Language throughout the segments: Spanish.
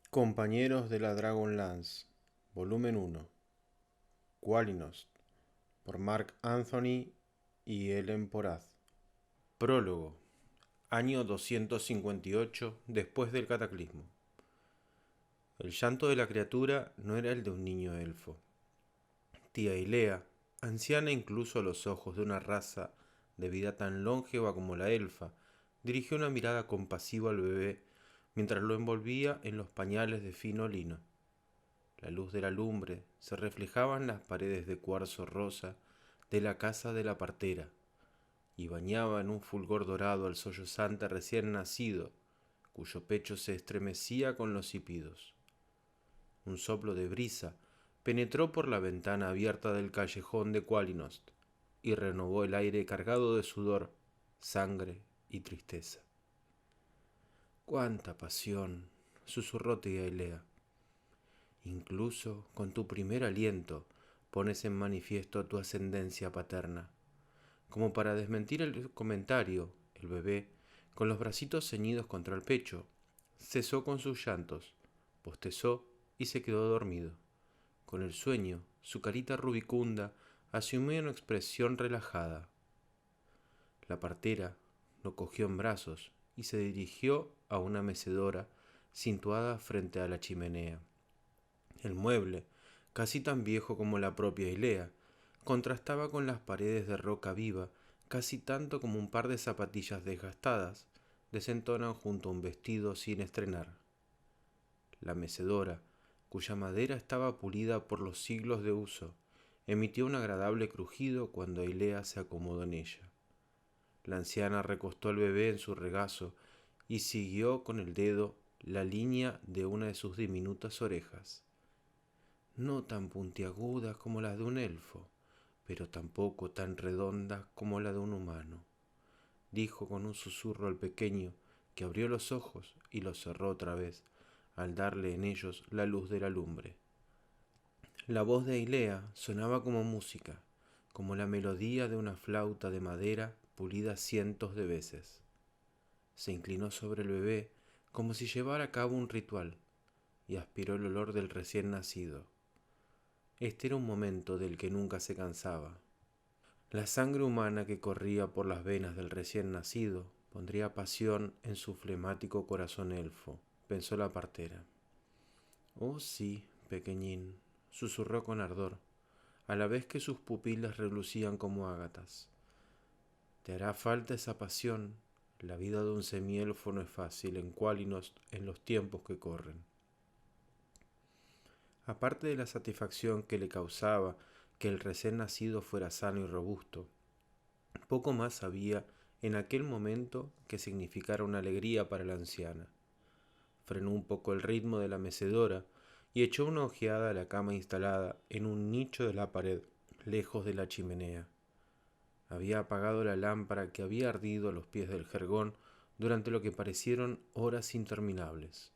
Compañeros de la Dragonlance, volumen 1, Qualinost, por Mark Anthony y Ellen Poraz. Prólogo. Año 258 después del cataclismo. El llanto de la criatura no era el de un niño elfo. Tía Ilea, anciana incluso a los ojos de una raza de vida tan longeva como la elfa, dirigió una mirada compasiva al bebé mientras lo envolvía en los pañales de fino lino. La luz de la lumbre se reflejaba en las paredes de cuarzo rosa de la casa de la partera y bañaba en un fulgor dorado al sollozante recién nacido, cuyo pecho se estremecía con los hipidos. Un soplo de brisa penetró por la ventana abierta del callejón de Qualinost y renovó el aire cargado de sudor, sangre y tristeza. ¡Cuánta pasión!, susurró tía Elea. Incluso con tu primer aliento pones en manifiesto tu ascendencia paterna. Como para desmentir el comentario, el bebé, con los bracitos ceñidos contra el pecho, cesó con sus llantos, bostezó y se quedó dormido. Con el sueño, su carita rubicunda asumió una expresión relajada. La partera lo cogió en brazos y se dirigió a una mecedora situada frente a la chimenea. El mueble, casi tan viejo como la propia Ilea, contrastaba con las paredes de roca viva casi tanto como un par de zapatillas desgastadas desentonan junto a un vestido sin estrenar. La mecedora, cuya madera estaba pulida por los siglos de uso, emitió un agradable crujido cuando Ilea se acomodó en ella. La anciana recostó al bebé en su regazo y siguió con el dedo la línea de una de sus diminutas orejas. No tan puntiagudas como las de un elfo, pero tampoco tan redondas como la de un humano, dijo con un susurro al pequeño, que abrió los ojos y los cerró otra vez, al darle en ellos la luz de la lumbre. La voz de Ailea sonaba como música, como la melodía de una flauta de madera pulida cientos de veces. Se inclinó sobre el bebé como si llevara a cabo un ritual y aspiró el olor del recién nacido. Este era un momento del que nunca se cansaba. La sangre humana que corría por las venas del recién nacido pondría pasión en su flemático corazón elfo, pensó la partera. Oh sí, pequeñín, susurró con ardor, a la vez que sus pupilas relucían como ágatas. Te hará falta esa pasión. La vida de un semielfo no es fácil en Qualinost en los tiempos que corren. Aparte de la satisfacción que le causaba que el recién nacido fuera sano y robusto, poco más había en aquel momento que significara una alegría para la anciana. Frenó un poco el ritmo de la mecedora y echó una ojeada a la cama instalada en un nicho de la pared, lejos de la chimenea. Había apagado la lámpara que había ardido a los pies del jergón durante lo que parecieron horas interminables.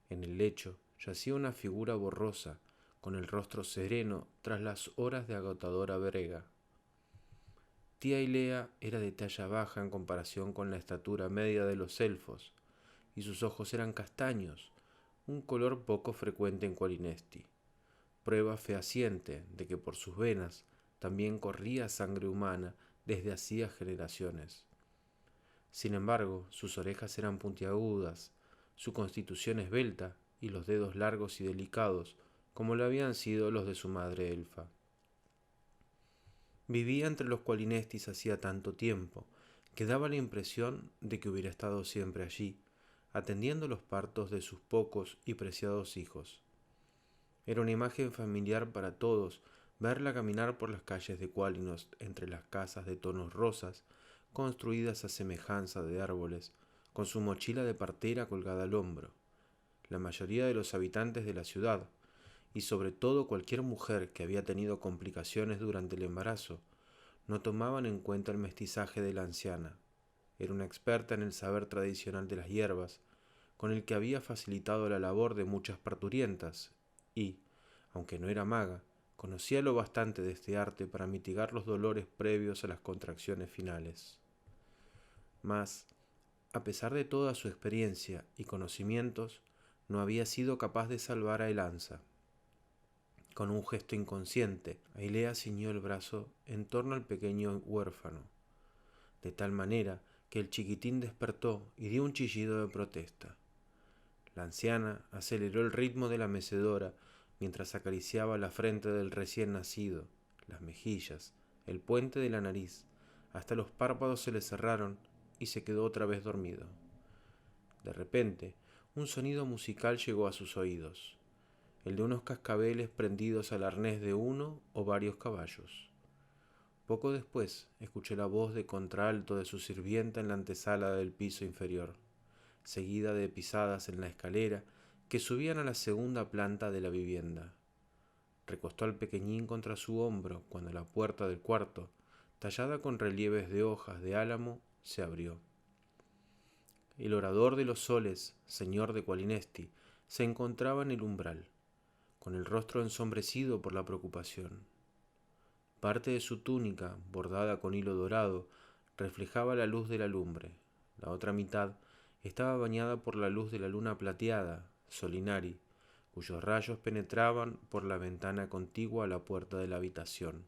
En el lecho yacía una figura borrosa, con el rostro sereno tras las horas de agotadora brega. Tía Ilea era de talla baja en comparación con la estatura media de los elfos, y sus ojos eran castaños, un color poco frecuente en Qualinesti, prueba fehaciente de que por sus venas también corría sangre humana desde hacía generaciones. Sin embargo, sus orejas eran puntiagudas, su constitución esbelta y los dedos largos y delicados, como lo habían sido los de su madre elfa. Vivía entre los Qualinestis hacía tanto tiempo que daba la impresión de que hubiera estado siempre allí, atendiendo los partos de sus pocos y preciados hijos. Era una imagen familiar para todos verla caminar por las calles de Qualinost entre las casas de tonos rosas, construidas a semejanza de árboles, con su mochila de partera colgada al hombro. La mayoría de los habitantes de la ciudad, y sobre todo cualquier mujer que había tenido complicaciones durante el embarazo, no tomaban en cuenta el mestizaje de la anciana. Era una experta en el saber tradicional de las hierbas, con el que había facilitado la labor de muchas parturientas, y, aunque no era maga, conocía lo bastante de este arte para mitigar los dolores previos a las contracciones finales. Mas, a pesar de toda su experiencia y conocimientos, no había sido capaz de salvar a Elanza. Con un gesto inconsciente, Ailea ciñó el brazo en torno al pequeño huérfano, de tal manera que el chiquitín despertó y dio un chillido de protesta. La anciana aceleró el ritmo de la mecedora mientras acariciaba la frente del recién nacido, las mejillas, el puente de la nariz, hasta los párpados se le cerraron y se quedó otra vez dormido. De repente, un sonido musical llegó a sus oídos, el de unos cascabeles prendidos al arnés de uno o varios caballos. Poco después, escuché la voz de contralto de su sirvienta en la antesala del piso inferior, seguida de pisadas en la escalera que subían a la segunda planta de la vivienda. Recostó al pequeñín contra su hombro cuando la puerta del cuarto, tallada con relieves de hojas de álamo, se abrió. El orador de los soles, señor de Qualinesti, se encontraba en el umbral, con el rostro ensombrecido por la preocupación. Parte de su túnica, bordada con hilo dorado, reflejaba la luz de la lumbre. La otra mitad estaba bañada por la luz de la luna plateada, Solinari, cuyos rayos penetraban por la ventana contigua a la puerta de la habitación.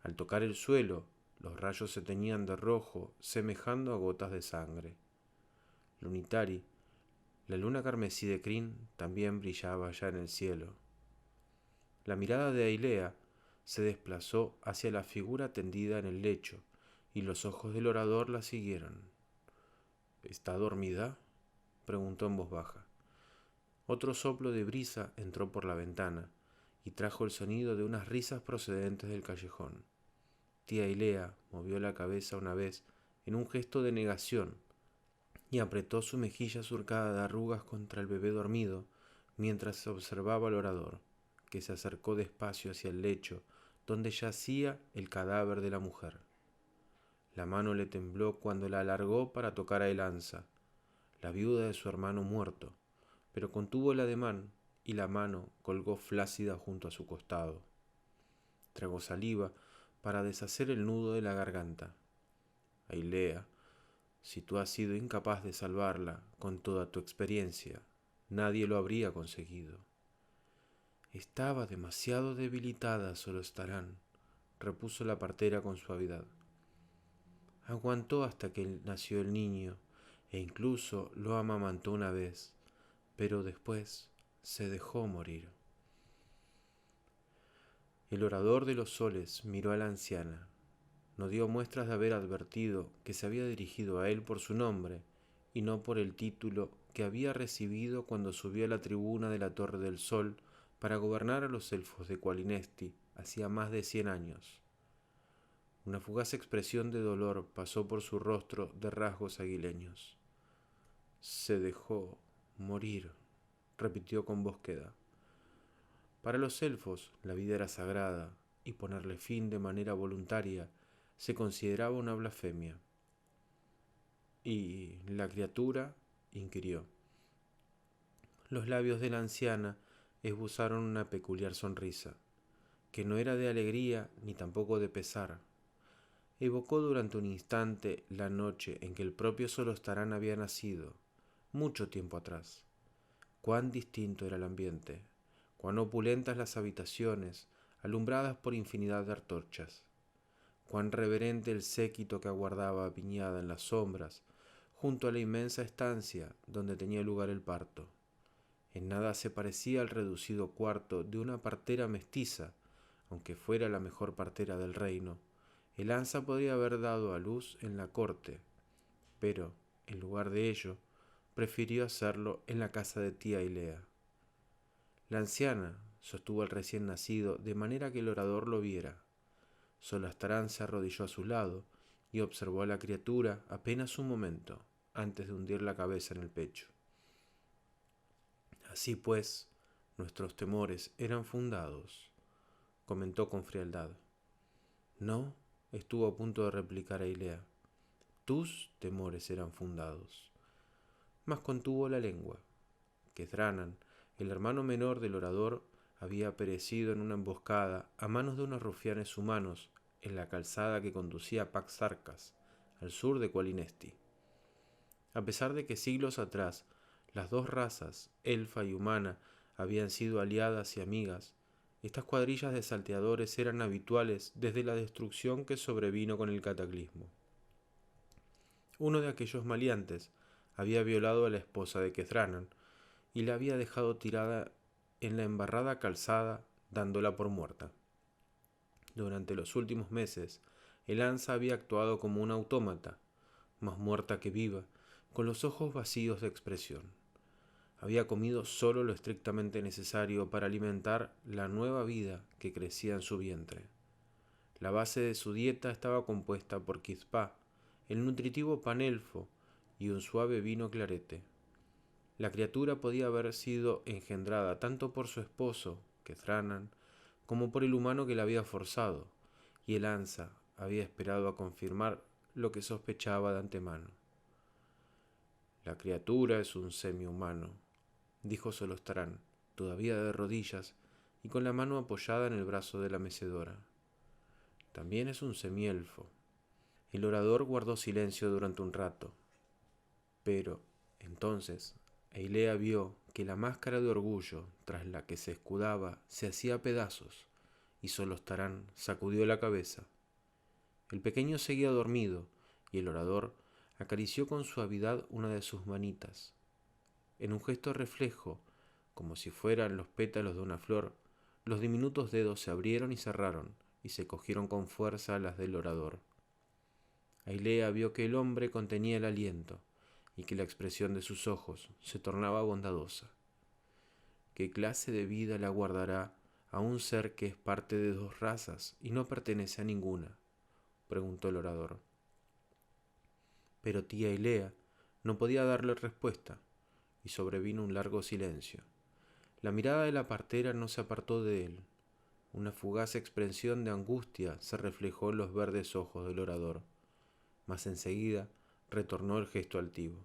Al tocar el suelo, los rayos se teñían de rojo, semejando a gotas de sangre. Lunitari, la luna carmesí de crin, también brillaba ya en el cielo. La mirada de Ailea se desplazó hacia la figura tendida en el lecho, y los ojos del orador la siguieron. ¿Está dormida?, preguntó en voz baja. Otro soplo de brisa entró por la ventana y trajo el sonido de unas risas procedentes del callejón. Tía Ailea movió la cabeza una vez en un gesto de negación y apretó su mejilla surcada de arrugas contra el bebé dormido mientras observaba al orador, que se acercó despacio hacia el lecho donde yacía el cadáver de la mujer. La mano le tembló cuando la alargó para tocar a Elanza, la viuda de su hermano muerto, pero contuvo el ademán y la mano colgó flácida junto a su costado. Tragó saliva para deshacer el nudo de la garganta. Ailea, si tú has sido incapaz de salvarla con toda tu experiencia, nadie lo habría conseguido. Estaba demasiado debilitada, Solostarán, repuso la partera con suavidad. Aguantó hasta que nació el niño, e incluso lo amamantó una vez, pero después se dejó morir. El orador de los soles miró a la anciana. No dio muestras de haber advertido que se había dirigido a él por su nombre y no por el título que había recibido cuando subió a la tribuna de la Torre del Sol para gobernar a los elfos de Qualinesti hacía más de 100 años. Una fugaz expresión de dolor pasó por su rostro de rasgos aguileños. Se dejó morir, repitió con voz queda. Para los elfos la vida era sagrada y ponerle fin de manera voluntaria se consideraba una blasfemia. ¿Y la criatura?, inquirió. Los labios de la anciana esbozaron una peculiar sonrisa, que no era de alegría ni tampoco de pesar. Evocó durante un instante la noche en que el propio Solostarán había nacido, mucho tiempo atrás. Cuán distinto era el ambiente, cuán opulentas las habitaciones, alumbradas por infinidad de antorchas. Cuán reverente el séquito que aguardaba apiñada en las sombras, junto a la inmensa estancia donde tenía lugar el parto. En nada se parecía al reducido cuarto de una partera mestiza, aunque fuera la mejor partera del reino. Elanza podría haber dado a luz en la corte, pero, en lugar de ello, prefirió hacerlo en la casa de tía Ailea. La anciana sostuvo al recién nacido de manera que el orador lo viera. Solostarán se arrodilló a su lado y observó a la criatura apenas un momento antes de hundir la cabeza en el pecho. Así pues, nuestros temores eran fundados, comentó con frialdad. No, estuvo a punto de replicar Ailea. Tus temores eran fundados. Mas contuvo la lengua. Quethranan, el hermano menor del orador, había perecido en una emboscada a manos de unos rufianes humanos en la calzada que conducía a Pax Arcas, al sur de Qualinesti. A pesar de que siglos atrás Las dos razas, elfa y humana, habían sido aliadas y amigas. Estas cuadrillas de salteadores eran habituales desde la destrucción que sobrevino con el cataclismo. Uno de aquellos maleantes había violado a la esposa de Kethranan y la había dejado tirada en la embarrada calzada, dándola por muerta. Durante los últimos meses, el Ansa había actuado como un autómata, más muerta que viva, con los ojos vacíos de expresión. Había comido solo lo estrictamente necesario para alimentar la nueva vida que crecía en su vientre. La base de su dieta estaba compuesta por quizpá, el nutritivo pan elfo y un suave vino clarete. La criatura podía haber sido engendrada tanto por su esposo, Kethranan, como por el humano que la había forzado, y el Ansa había esperado a confirmar lo que sospechaba de antemano. La criatura es un semi-humano, dijo Solostarán, todavía de rodillas y con la mano apoyada en el brazo de la mecedora. También es un semielfo. El orador guardó silencio durante un rato, pero entonces Ailea vio que la máscara de orgullo tras la que se escudaba se hacía pedazos y Solostarán sacudió la cabeza. El pequeño seguía dormido y el orador acarició con suavidad una de sus manitas. En un gesto reflejo, como si fueran los pétalos de una flor, los diminutos dedos se abrieron y cerraron y se cogieron con fuerza a las del orador. Ailea vio que el hombre contenía el aliento y que la expresión de sus ojos se tornaba bondadosa. ¿Qué clase de vida le aguardará a un ser que es parte de dos razas y no pertenece a ninguna?, preguntó el orador. Pero tía Ailea no podía darle respuesta y sobrevino un largo silencio. La mirada de la partera no se apartó de él. Una fugaz expresión de angustia se reflejó en los verdes ojos del orador, mas enseguida retornó el gesto altivo.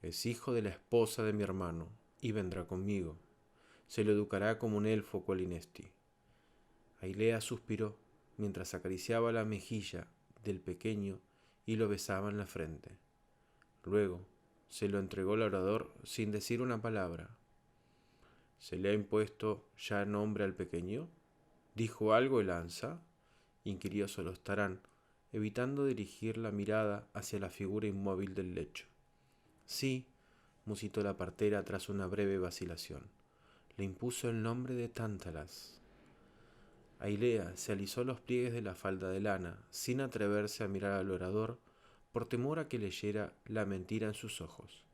Es hijo de la esposa de mi hermano, y vendrá conmigo. Se lo educará como un elfo cual Inesti. Ailea suspiró mientras acariciaba la mejilla del pequeño y lo besaba en la frente. Luego se lo entregó al orador sin decir una palabra. ¿Se le ha impuesto ya nombre al pequeño? ¿Dijo algo el Ansa?, inquirió Solostarán, evitando dirigir la mirada hacia la figura inmóvil del lecho. Sí, musitó la partera tras una breve vacilación. Le impuso el nombre de Tántalas. Ailea se alisó los pliegues de la falda de lana, sin atreverse a mirar al orador, por temor a que leyera la mentira en sus ojos.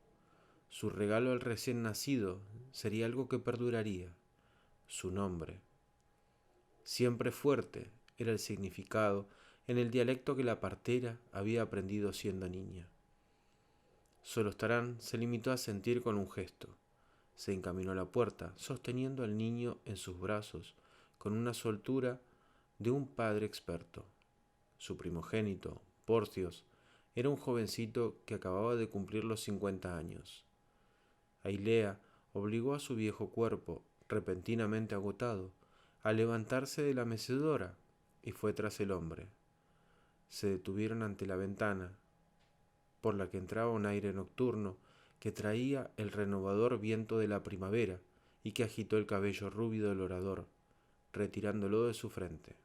Su regalo al recién nacido sería algo que perduraría. Su nombre. Siempre fuerte era el significado en el dialecto que la partera había aprendido siendo niña. Solostarán se limitó a sentir con un gesto. Se encaminó a la puerta, sosteniendo al niño en sus brazos, con una soltura de un padre experto. Su primogénito, Porcios, era un jovencito que acababa de cumplir los 50 años. Ailea obligó a su viejo cuerpo, repentinamente agotado, a levantarse de la mecedora y fue tras el hombre. Se detuvieron ante la ventana, por la que entraba un aire nocturno que traía el renovador viento de la primavera y que agitó el cabello rubio del orador, retirándolo de su frente.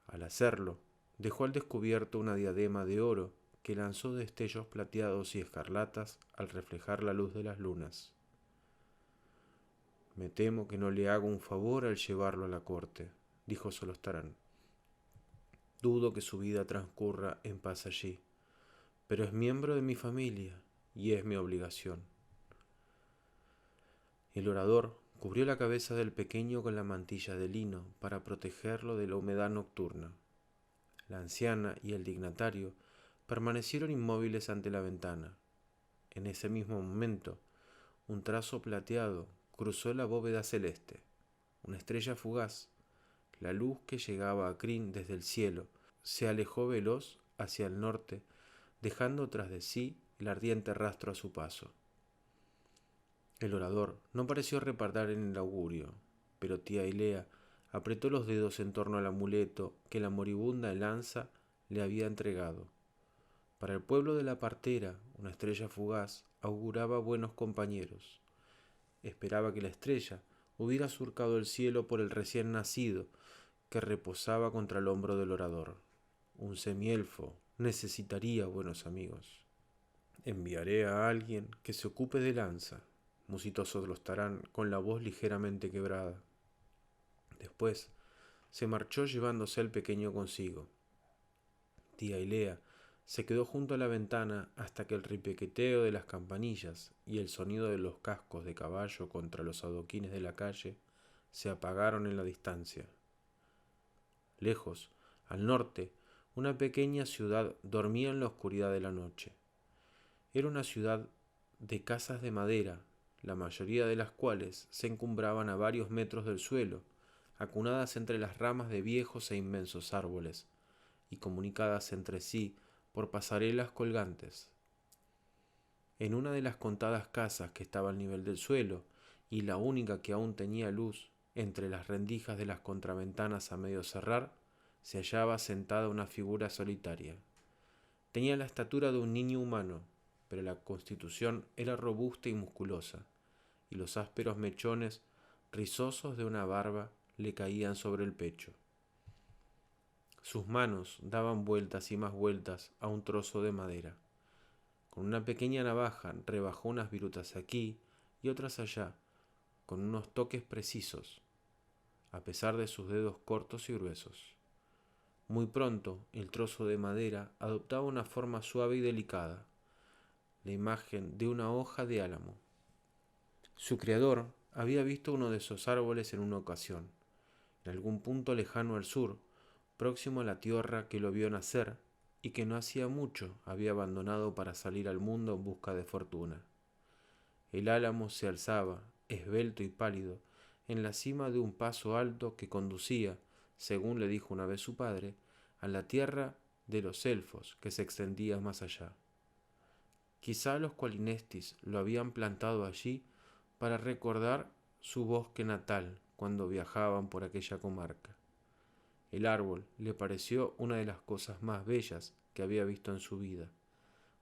Al hacerlo, dejó al descubierto una diadema de oro que lanzó destellos plateados y escarlatas al reflejar la luz de las lunas. Me temo que no le hago un favor al llevarlo a la corte, dijo Solostarán. Dudo que su vida transcurra en paz allí, pero es miembro de mi familia y es mi obligación. El orador cubrió la cabeza del pequeño con la mantilla de lino para protegerlo de la humedad nocturna. La anciana y el dignatario permanecieron inmóviles ante la ventana. En ese mismo momento, un trazo plateado cruzó la bóveda celeste. Una estrella fugaz, la luz que llegaba a Kryn desde el cielo, se alejó veloz hacia el norte, dejando tras de sí el ardiente rastro a su paso. El orador no pareció reparar en el augurio, pero tía Ailea apretó los dedos en torno al amuleto que la moribunda lanza le había entregado. Para el pueblo de la partera, una estrella fugaz auguraba buenos compañeros. Esperaba que la estrella hubiera surcado el cielo por el recién nacido que reposaba contra el hombro del orador. Un semielfo necesitaría buenos amigos. Enviaré a alguien que se ocupe de Lanza, musitó Sodrostarán con la voz ligeramente quebrada. Después se marchó llevándose al pequeño consigo. Tía Ilea se quedó junto a la ventana hasta que el repiqueteo de las campanillas y el sonido de los cascos de caballo contra los adoquines de la calle se apagaron en la distancia. Lejos, al norte, una pequeña ciudad dormía en la oscuridad de la noche. Era una ciudad de casas de madera, la mayoría de las cuales se encumbraban a varios metros del suelo, acunadas entre las ramas de viejos e inmensos árboles, y comunicadas entre sí por pasarelas colgantes. En una de las contadas casas que estaba al nivel del suelo, y la única que aún tenía luz, entre las rendijas de las contraventanas a medio cerrar, se hallaba sentada una figura solitaria. Tenía la estatura de un niño humano, pero la constitución era robusta y musculosa, y los ásperos mechones rizosos de una barba le caían sobre el pecho. Sus manos daban vueltas y más vueltas a un trozo de madera. Con una pequeña navaja rebajó unas virutas aquí y otras allá, con unos toques precisos, a pesar de sus dedos cortos y gruesos. Muy pronto el trozo de madera adoptaba una forma suave y delicada, la imagen de una hoja de álamo. Su creador había visto uno de esos árboles en una ocasión, en algún punto lejano al sur, próximo a la tierra que lo vio nacer y que no hacía mucho había abandonado para salir al mundo en busca de fortuna. El álamo se alzaba, esbelto y pálido, en la cima de un paso alto que conducía, según le dijo una vez su padre, a la tierra de los elfos que se extendía más allá. Quizá los Qualinestis lo habían plantado allí para recordar su bosque natal cuando viajaban por aquella comarca. El árbol le pareció una de las cosas más bellas que había visto en su vida,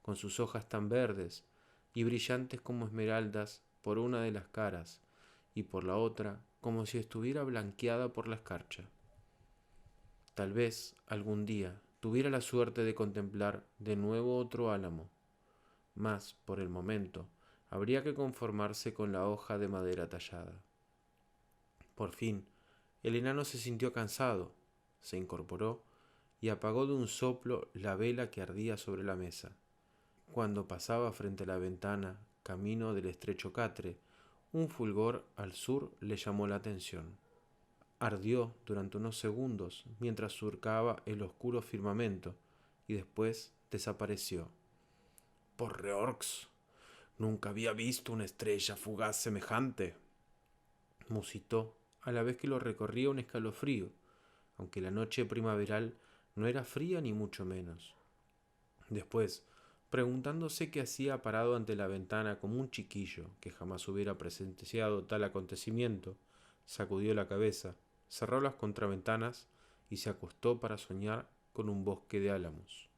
con sus hojas tan verdes y brillantes como esmeraldas por una de las caras y por la otra como si estuviera blanqueada por la escarcha. Tal vez algún día tuviera la suerte de contemplar de nuevo otro álamo, mas por el momento habría que conformarse con la hoja de madera tallada. Por fin, el enano se sintió cansado, se incorporó y apagó de un soplo la vela que ardía sobre la mesa. Cuando pasaba frente a la ventana, camino del estrecho catre, un fulgor al sur le llamó la atención. Ardió durante unos segundos mientras surcaba el oscuro firmamento y después desapareció. «Por Reorx, nunca había visto una estrella fugaz semejante», musitó a la vez que lo recorría un escalofrío, aunque la noche primaveral no era fría ni mucho menos. Después, preguntándose qué hacía parado ante la ventana como un chiquillo que jamás hubiera presenciado tal acontecimiento, sacudió la cabeza, cerró las contraventanas y se acostó para soñar con un bosque de álamos.